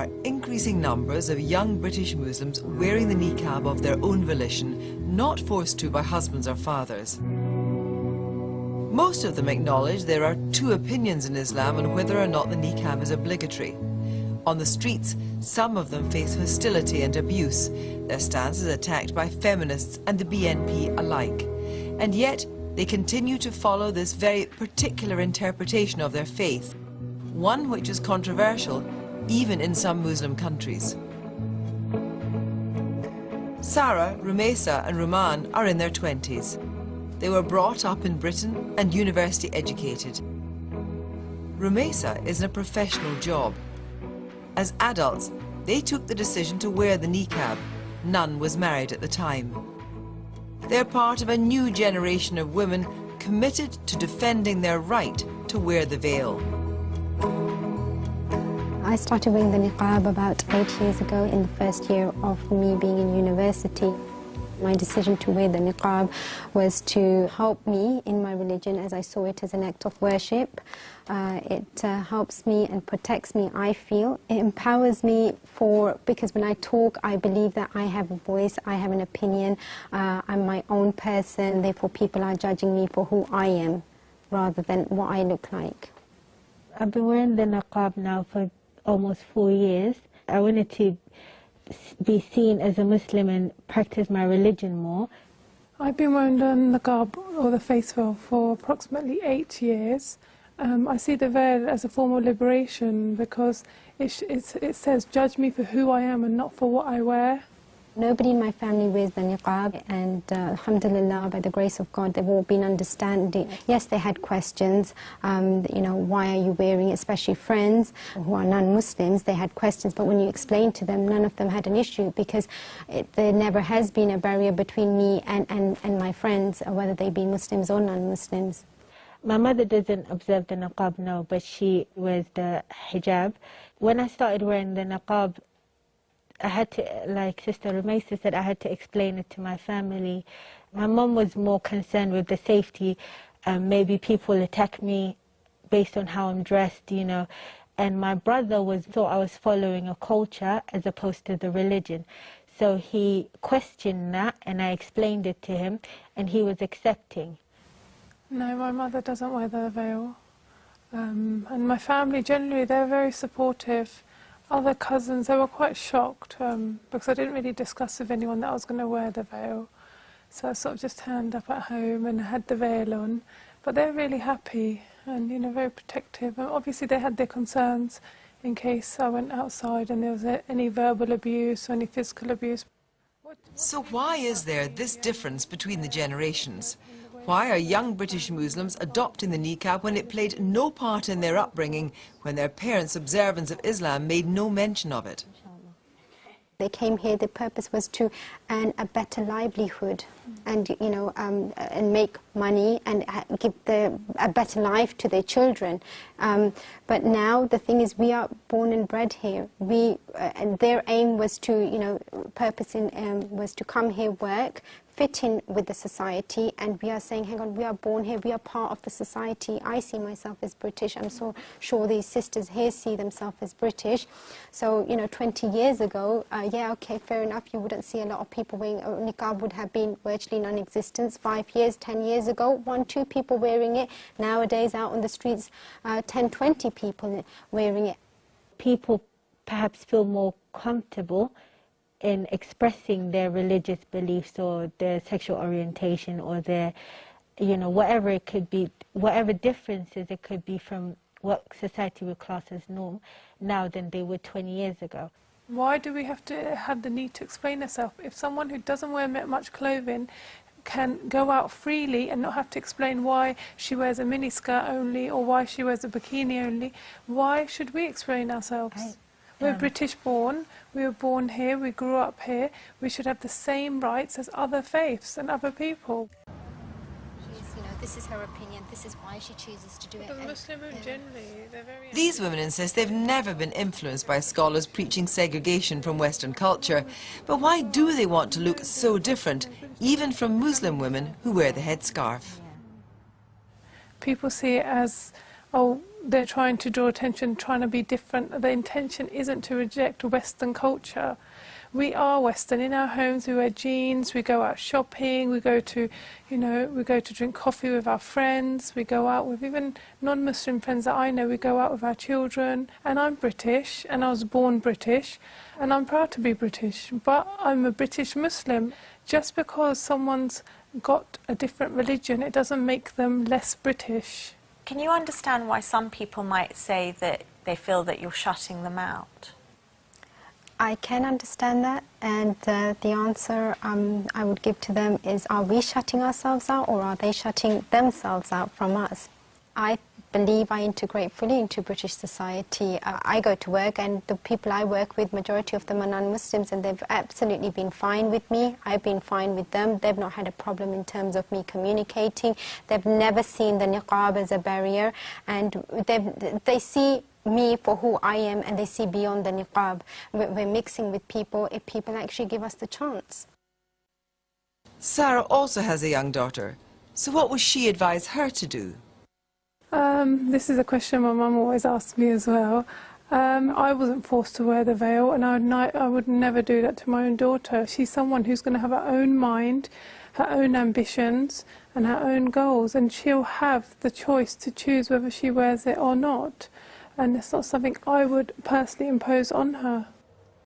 are increasing numbers of young British Muslims wearing the niqab of their own volition, not forced to by husbands or fathers. Most of them acknowledge there are two opinions in Islam on whether or not the niqab is obligatory. On the streets, some of them face hostility and abuse. Their stance is attacked by feminists and the BNP alike. And yet, they continue to follow this very particular interpretation of their faith, one which is controversial even in some Muslim countries. Sarah, Rumesa and Ruman are in their 20s. They were brought up in Britain and university educated. Rumesa is in a professional job. As adults, they took the decision to wear the niqab. None was married at the time. They're part of a new generation of women committed to defending their right to wear the veil. I started wearing the niqab about 8 years ago in the first year of me being in university. My decision to wear the niqab was to help me in my religion, as I saw it as an act of worship. It helps me and protects me, I feel. It empowers me because when I talk, I believe that I have a voice, I have an opinion, I'm my own person, therefore people are judging me for who I am rather than what I look like. I've been wearing the niqab now for almost 4 years. I wanted to be seen as a Muslim and practice my religion more. I've been wearing the niqab, or the face veil, for approximately 8 years. I see the veil as a form of liberation because it says, judge me for who I am and not for what I wear. Nobody in my family wears the niqab, and alhamdulillah, by the grace of God, they've all been understanding. Yes, they had questions, you know, why are you wearing it, especially friends who are non-Muslims, they had questions, but when you explained to them, none of them had an issue because there never has been a barrier between me and my friends, whether they be Muslims or non-Muslims. My mother doesn't observe the niqab now, but she wears the hijab. When I started wearing the niqab, I had to, like Sister Rumesa said, I had to explain it to my family. My mum was more concerned with the safety. Maybe people attack me based on how I'm dressed, you know. And my brother thought I was following a culture as opposed to the religion. So he questioned that, and I explained it to him, and he was accepting. No, my mother doesn't wear the veil. And my family, generally, they're very supportive. Other cousins, they were quite shocked because I didn't really discuss with anyone that I was going to wear the veil. So I sort of just turned up at home and had the veil on. But they're really happy and, you know, very protective. And obviously they had their concerns in case I went outside and there was any verbal abuse or any physical abuse. So why is there this difference between the generations? Why are young British Muslims adopting the niqab when it played no part in their upbringing, when their parents' observance of Islam made no mention of it? They came here, their purpose was to earn a better livelihood and, you know, and make money and give a better life to their children. But now the thing is, we are born and bred here. And their aim was to, you know, was to come here, work, fit in with the society, and we are saying, hang on, we are born here, we are part of the society. I see myself as British. I'm so sure these sisters here see themselves as British. So, you know, 20 years ago, yeah, okay, fair enough, you wouldn't see a lot of people wearing niqab, would have been virtually non-existent. 5 years, 10 years ago, 1, 2 people wearing it. Nowadays, out on the streets, 10, 20 people wearing it. People perhaps feel more comfortable in expressing their religious beliefs or their sexual orientation or their, you know, whatever it could be, whatever differences it could be from what society would class as norm now than they would 20 years ago. Why do we have to have the need to explain ourselves? If someone who doesn't wear much clothing can go out freely and not have to explain why she wears a miniskirt only or why she wears a bikini only, why should we explain ourselves? We're British born, we were born here, we grew up here, we should have the same rights as other faiths and other people. You know, this is her opinion, this is why she chooses to do it. The Muslim women generally, they're very... These women insist they've never been influenced by scholars preaching segregation from Western culture. But why do they want to look so different, even from Muslim women who wear the headscarf? People see it as, oh, they're trying to draw attention, trying to be different. The intention isn't to reject Western culture. We are Western. In our homes we wear jeans, we go out shopping, we go to, we go to drink coffee with our friends, we go out with even non-Muslim friends that I know, we go out with our children. And I'm British, and I was born British, and I'm proud to be British, but I'm a British Muslim. Just because someone's got a different religion, it doesn't make them less British. Can you understand why some people might say that they feel that you're shutting them out? I can understand that, and the answer I would give to them is, are we shutting ourselves out, or are they shutting themselves out from us? I believe I integrate fully into British society. I go to work, and the people I work with, majority of them are non-Muslims, and they've absolutely been fine with me. I've been fine with them. They've not had a problem in terms of me communicating. They've never seen the niqab as a barrier, and they see me for who I am, and they see beyond the niqab. We're mixing with people if people actually give us the chance. Sarah also has a young daughter. So what would she advise her to do? This is a question my mum always asks me as well. I wasn't forced to wear the veil, and I would never do that to my own daughter. She's someone who's going to have her own mind, her own ambitions and her own goals, and she'll have the choice to choose whether she wears it or not. And it's not something I would personally impose on her.